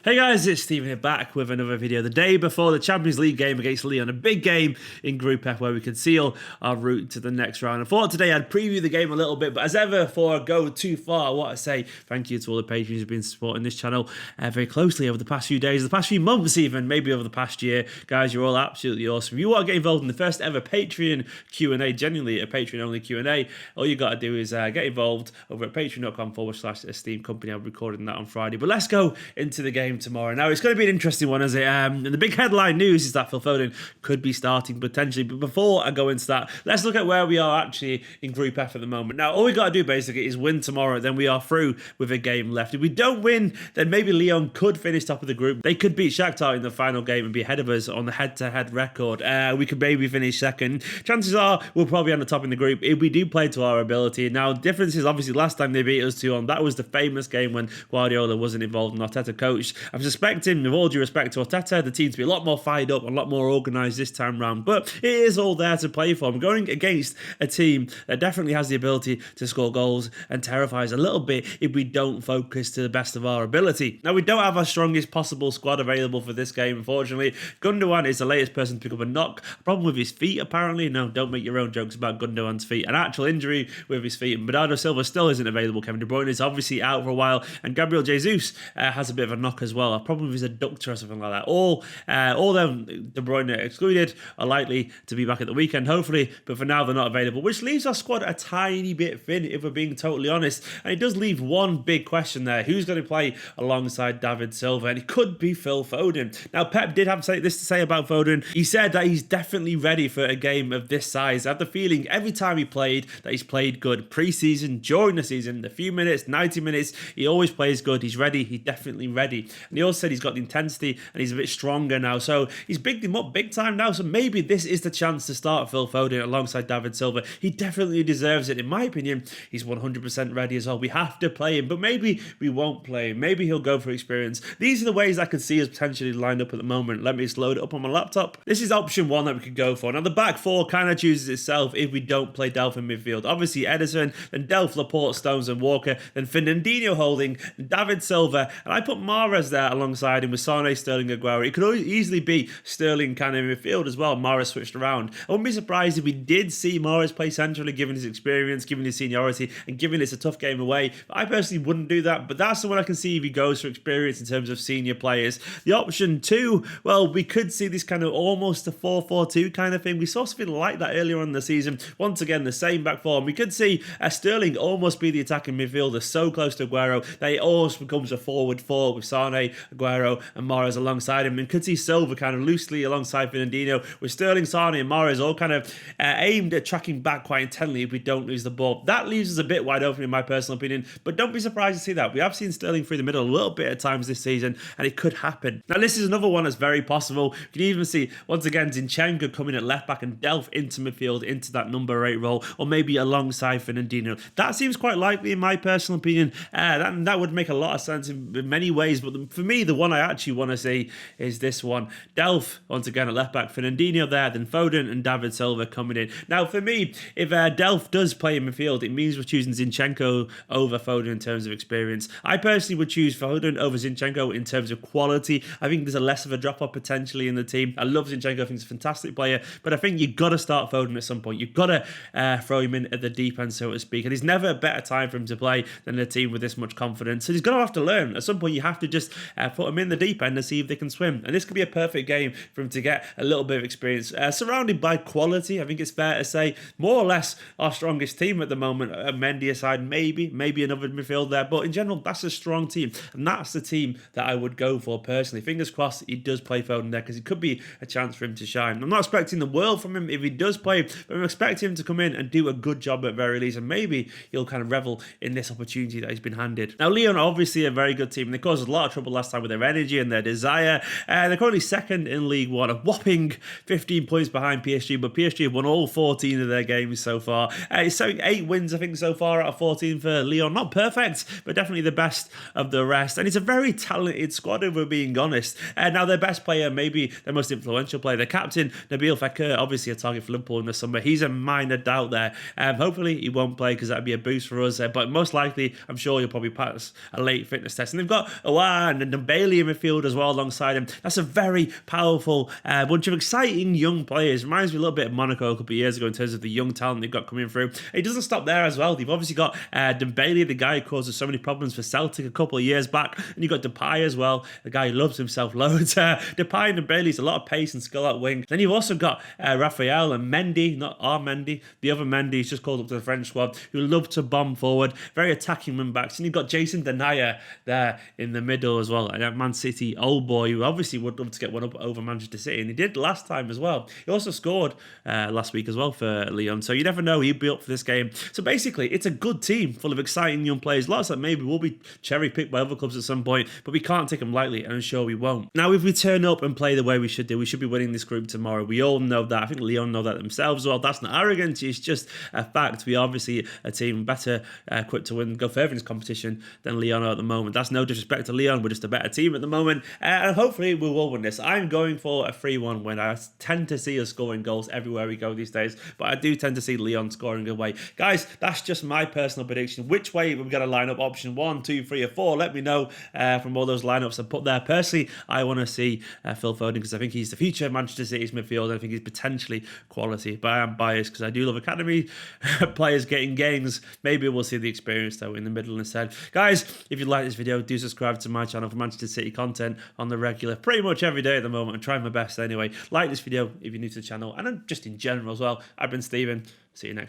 Hey guys, it's Steven here back with another video the day before the Champions League game against Lyon, a big game in Group F where we could seal our route to the next round. I thought today I'd preview the game a little bit, but as ever, before I go too far, I want to say thank you to all the patrons who've been supporting this channel very closely over the past few days, the past few months even, maybe over the past year. Guys, you're all absolutely awesome. If you want to get involved in the first ever Patreon Q&A, genuinely a Patreon only Q&A, all you got to do is get involved over at patreon.com/Esteemed Kompany. I'll be recording that on Friday, but let's go into the game tomorrow. Now, it's going to be an interesting one, is it? And the big headline news is that Phil Foden could be starting potentially. But before I go into that, let's look at where we are actually in Group F at the moment. Now, all we got to do basically is win tomorrow. Then we are through with a game left. If we don't win, then maybe Lyon could finish top of the group. They could beat Shakhtar in the final game and be ahead of us on the head-to-head record. We could maybe finish second. Chances are we'll probably end the top in the group if we do play to our ability. Now, difference is obviously last time they beat us 2-1. That was the famous game when Guardiola wasn't involved and Arteta coached. I'm suspecting, with all due respect to Arteta, the team to be a lot more fired up, a lot more organised this time round. But it is all there to play for. I'm going against a team that definitely has the ability to score goals and terrifies a little bit if we don't focus to the best of our ability. Now, we don't have our strongest possible squad available for this game, unfortunately. Gundogan is the latest person to pick up a knock. Problem with his feet, apparently. No, don't make your own jokes about Gundogan's feet. An actual injury with his feet. And Bernardo Silva still isn't available. Kevin De Bruyne is obviously out for a while. And Gabriel Jesus has a bit of a knock as well. A problem with his adductor or something like that. All them, De Bruyne excluded, are likely to be back at the weekend, hopefully. But for now, they're not available, which leaves our squad a tiny bit thin, if we're being totally honest. And it does leave one big question there. Who's going to play alongside David Silva? And it could be Phil Foden. Now, Pep did have this to say about Foden. He said that he's definitely ready for a game of this size. I have the feeling every time he played that he's played good. Pre-season, during the season, a few minutes, 90 minutes, he always plays good. He's ready. He's definitely ready. And he also said he's got the intensity and he's a bit stronger now. So he's bigged him up big time now. So maybe this is the chance to start Phil Foden alongside David Silva. He definitely deserves it. In my opinion, he's 100% ready as well. We have to play him, but maybe we won't play him. Maybe he'll go for experience. These are the ways I could see us potentially lined up at the moment. Let me just load it up on my laptop. This is option one that we could go for. Now, the back four kind of chooses itself if we don't play Delph in midfield. Obviously, Ederson, then Delph, Laporte, Stones, and Walker, then Fernandinho holding, David Silva, and I put Mahrez there alongside him with Sane, Sterling, Aguero. It could easily be Sterling kind of in midfield as well. Mahrez switched around. I wouldn't be surprised if we did see Mahrez play centrally, given his experience, given his seniority, and given it's a tough game away. But I personally wouldn't do that, but that's the one I can see if he goes for experience in terms of senior players. The option two, well, we could see this kind of almost a 4-4-2 kind of thing. We saw something like that earlier on in the season. Once again, the same back four. We could see Sterling almost be the attacking midfielder, so close to Aguero that it almost becomes a forward four with Sane, Aguero, and Mahrez alongside him. And could see Silva kind of loosely alongside Fernandinho, with Sterling, Sane, and Mahrez all kind of aimed at tracking back quite intently if we don't lose the ball. That leaves us a bit wide open in my personal opinion, but don't be surprised to see that. We have seen Sterling through the middle a little bit at times this season, and it could happen. Now, this is another one that's very possible. You can even see, once again, Zinchenko coming at left back and Delph into midfield, into that number 8 role, or maybe alongside Fernandinho. That seems quite likely in my personal opinion. That would make a lot of sense in many ways, but for me, the one I actually want to see is this one. Delph, once again, at left back, Fernandinho there, then Foden and David Silva coming in. Now, for me, if Delph does play in midfield, it means we're choosing Zinchenko over Foden in terms of experience. I personally would choose Foden over Zinchenko in terms of quality. I think there's a less of a drop-off potentially in the team. I love Zinchenko. I think he's a fantastic player, but I think you've got to start Foden at some point. You've got to throw him in at the deep end, so to speak. And there's never a better time for him to play than a team with this much confidence. So he's going to have to learn. At some point, you have to just put him in the deep end and see if they can swim. And this could be a perfect game for him to get a little bit of experience. Surrounded by quality, I think it's fair to say, more or less our strongest team at the moment. Mendy aside, maybe another midfield there. But in general, that's a strong team. And that's the team that I would go for personally. Fingers crossed he does play Foden there, because it could be a chance for him to shine. I'm not expecting the world from him if he does play, but I'm expecting him to come in and do a good job at very least. And maybe he'll kind of revel in this opportunity that he's been handed. Now, Lyon are obviously a very good team. And they caused a lot of trouble last time with their energy and their desire. They're currently second in League One, a whopping 15 points behind PSG, but PSG have won all 14 of their games so far. It's 8 wins, I think, so far out of 14 for Lyon. Not perfect, but definitely the best of the rest. And it's a very talented squad, if we're being honest. Now, their best player, maybe their most influential player, their captain, Nabil Fekir, obviously a target for Liverpool in the summer. He's a minor doubt there. Hopefully, he won't play, because that would be a boost for us. But most likely, I'm sure he'll probably pass a late fitness test. And they've got and then Bailey in midfield as well alongside him. That's a very powerful bunch of exciting young players. Reminds me a little bit of Monaco a couple of years ago in terms of the young talent they've got coming through. It doesn't stop there as well. They've obviously got Dembele, the guy who causes so many problems for Celtic a couple of years back, and you've got Depay as well, the guy who loves himself loads. Depay and Dembele's a lot of pace and skill at wing. Then you've also got Raphael and Mendy, not our Mendy, the other Mendy, he's just called up to the French squad, who love to bomb forward, very attacking wing backs. And you've got Jason Denayer there in the middle as well, and a Man City old boy who obviously would love to get one up over Manchester City, and he did last time as well. He also scored last week as well for Lyon, so you never know, he'd be up for this game. So basically, it's a good team full of exciting young players, lots that maybe will be cherry picked by other clubs at some point, but we can't take them lightly, and I'm sure we won't. Now, if we turn up and play the way we should do, we should be winning this group tomorrow. We all know that. I think Lyon know that themselves as well. That's not arrogance, it's just a fact. We are obviously a team better equipped to win, go further in this competition than Lyon are at the moment. That's no disrespect to Lyon, we're just a better team at the moment, and hopefully we will win this. I'm going for a 3-1 win. I tend to see us scoring goals everywhere we go these days, but I do tend to see Lyon scoring away. Guys, that's just my personal prediction. Which way we're going to line up, option 1, 2, 3 or 4, let me know from all those lineups I put there. Personally, I want to see Phil Foden, because I think he's the future of Manchester City's midfield. I think he's potentially quality, but I am biased because I do love academy players getting games. Maybe we'll see the experience though in the middle instead. Guys, if you like this video, do subscribe to my channel for Manchester City content on the regular, pretty much every day at the moment. I'm trying my best anyway. Like this video if you're new to the channel, and just in general as well. I've been Stephen. See you next.